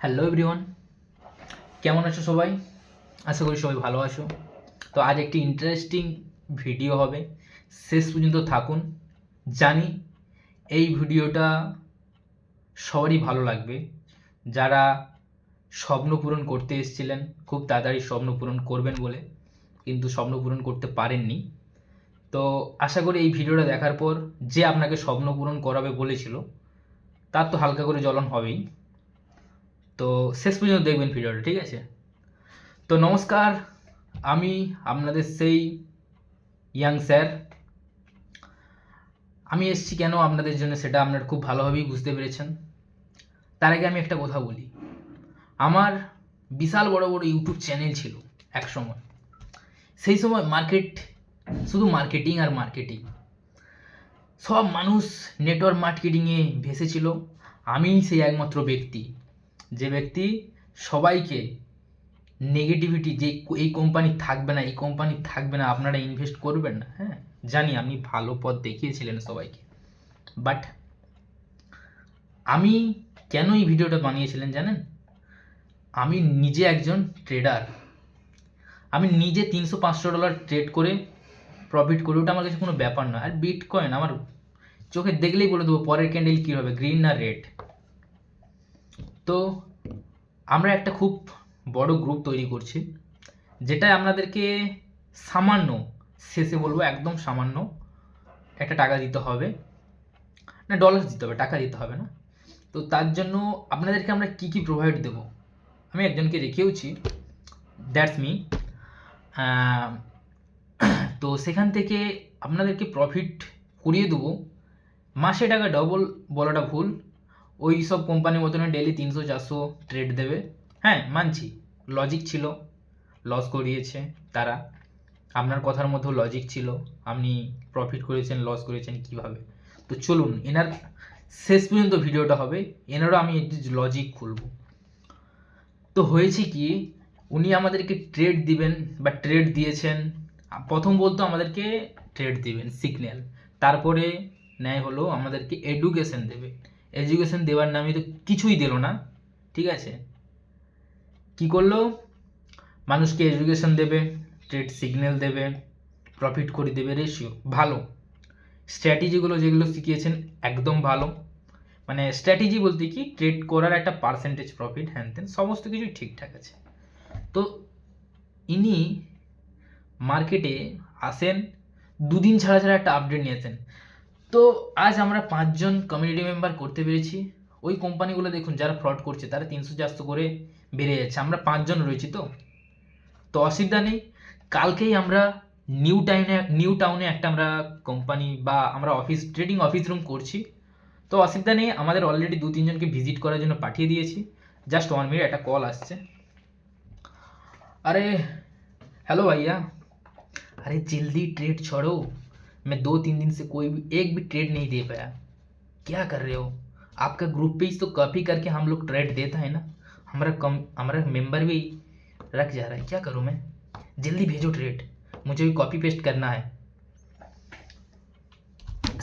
Hello everyone, কেমন আছো সবাই? আশা করি সবাই ভালো আছো। তো আজ একটি ইন্টারেস্টিং ভিডিও হবে, শেষ পর্যন্ত থাকুন। জানি এই ভিডিওটা সবারই ভালো লাগবে। যারা স্বপ্ন পূরণ করতে এসেছিলেন, খুব তাড়াতাড়ি স্বপ্ন পূরণ করবেন বলে, কিন্তু স্বপ্ন পূরণ করতে পারেননি। তো আশা করি এই ভিডিওটা দেখার পর যে আপনাকে স্বপ্ন পূরণ করাবে বলেছিল তার তো হালকা করে জ্বলন হবেই। তো শেষ পর্যন্ত দেখবেন ভিডিওটা, ঠিক আছে? তো নমস্কার, আমি আপনাদের সেই ইয়াং স্যার। আমি এসেছি কেন আপনাদের জন্য সেটা আপনারা খুব ভালোভাবেই বুঝতে পেরেছেন। তার আগে আমি একটা কথা বলি, আমার বিশাল বড় বড় ইউটিউব চ্যানেল ছিল এক সময়। সেই সময় শুধু মার্কেটিং আর মার্কেটিং, সব মানুষ নেটওয়ার্ক মার্কেটিংয়ে ভেসেছিল। আমি সেই একমাত্র ব্যক্তি যে ব্যক্তি সবাইকে নেগেটিভিটি, যে এই কোম্পানি থাকবে না, এই কোম্পানি থাকবে না, আপনারা ইনভেস্ট করবেন না। হ্যাঁ, জানি আপনি ভালো পথ দেখিয়েছিলেন সবাইকে, বাট আমি কেন এই ভিডিওটা বানিয়েছিলেন জানেন? আমি নিজে একজন ট্রেডার। আমি নিজে $300-500 ট্রেড করে প্রফিট করি, ওটা আমার কাছে কোনো ব্যাপার না। আর বিটকয়েন আমার চোখে দেখলেই বলে দেবো পরের ক্যান্ডেল কী হবে, গ্রিন না রেড। তো আমরা একটা খুব বড় গ্রুপ তৈরি করছি, যেটা আপনাদেরকে সামান্য, শেষে বলবো একদম সামান্য একটা টাকা দিতে হবে, না ডলার দিতে হবে, টাকা দিতে হবে না। তো তার জন্য আপনাদেরকে আমরা কি কি প্রোভাইড দেব, আমি একজনকে রেখেওছি, দ্যাটস মি। তো সেখান থেকে আপনাদেরকে প্রফিট করিয়ে দেবো। মাসে টাকা ডবল বলাটা ভুল, ওই সব কোম্পানির মতন ডেলি 300-400 ট্রেড দেবে। হ্যাঁ মানছি, লজিক ছিল, লস করিয়েছে তারা। আপনার কথার মধ্যেও লজিক ছিল, আপনি প্রফিট করেছেন, লস করেছেন কিভাবে। তো চলুন, এনার শেষ পর্যন্ত ভিডিওটা হবে, এনারও আমি একটি লজিক খুলব। তো হয়েছে কি, উনি আমাদেরকে ট্রেড দিবেন বা ট্রেড দিয়েছেন। প্রথম বলতো আমাদেরকে ট্রেড দিবেন সিগন্যাল, তারপরে ন্যায় হলো আমাদেরকে এডুকেশন দেবে। এডুকেশন দেওয়ার নামে তো কিছুই দিল না, ঠিক আছে? কি করলো, মানুষকে এডুকেশন দেবে, ট্রেড সিগন্যাল দেবে, প্রফিট করে দেবে, রেশিও ভালো। স্ট্র্যাটেজিগুলো যেগুলো শিখিয়েছেন একদম ভালো, মানে স্ট্র্যাটেজি বলতে কি, ট্রেড করার একটা পার্সেন্টেজ প্রফিট, হ্যান ত্যান সমস্ত কিছুই ঠিকঠাক আছে। তো ইনি মার্কেটে আসেন, দুদিন ছাড়া ছাড়া একটা আপডেট নিয়ে আসেন। তো আজ আমরা 5জন কমিউনিটি মেম্বার করতে পেরেছি। ওই কোম্পানিগুলো দেখুন যারা ফ্রড করছে, তারা 300-400 করে বেড়ে যাচ্ছে, আমরা 5জন রয়েছি। তো অসুবিধা নেই, কালকেই আমরা নিউ টাউনে একটা আমরা কোম্পানি বা আমরা অফিস, ট্রেডিং অফিস রুম করছি। তো অসুবিধা নেই, আমাদের অলরেডি 2-3জনকে ভিজিট করার জন্য পাঠিয়ে দিয়েছি। জাস্ট 1 মিনিট, একটা কল আসছে। अरे हेलो भैया, अरे जल्दी ट्रेड छोड़ो, मैं 2-3 दिन से कोई भी एक भी ट्रेड नहीं दे पाया। क्या कर रहे हो? आपका ग्रुप पे ही तो कॉपी करके हम लोग ट्रेड देता है ना, हमारा मेंबर भी रख जा रहा है, क्या करूँ मैं? जल्दी भेजो ट्रेड, मुझे भी कॉपी पेस्ट करना है।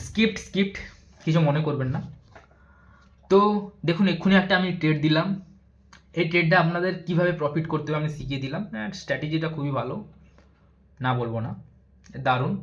স্কিপ্ট কিছু মনে করবেন না। তো দেখুন, এক্ষুনি একটা আমি ট্রেড দিলাম। এই ট্রেডটা আপনাদের কিভাবে প্রফিট করতে হবে আমি শিখিয়ে দিলাম। স্ট্র্যাটেজিটা খুবই ভালো, না বলবো না, দারুণ।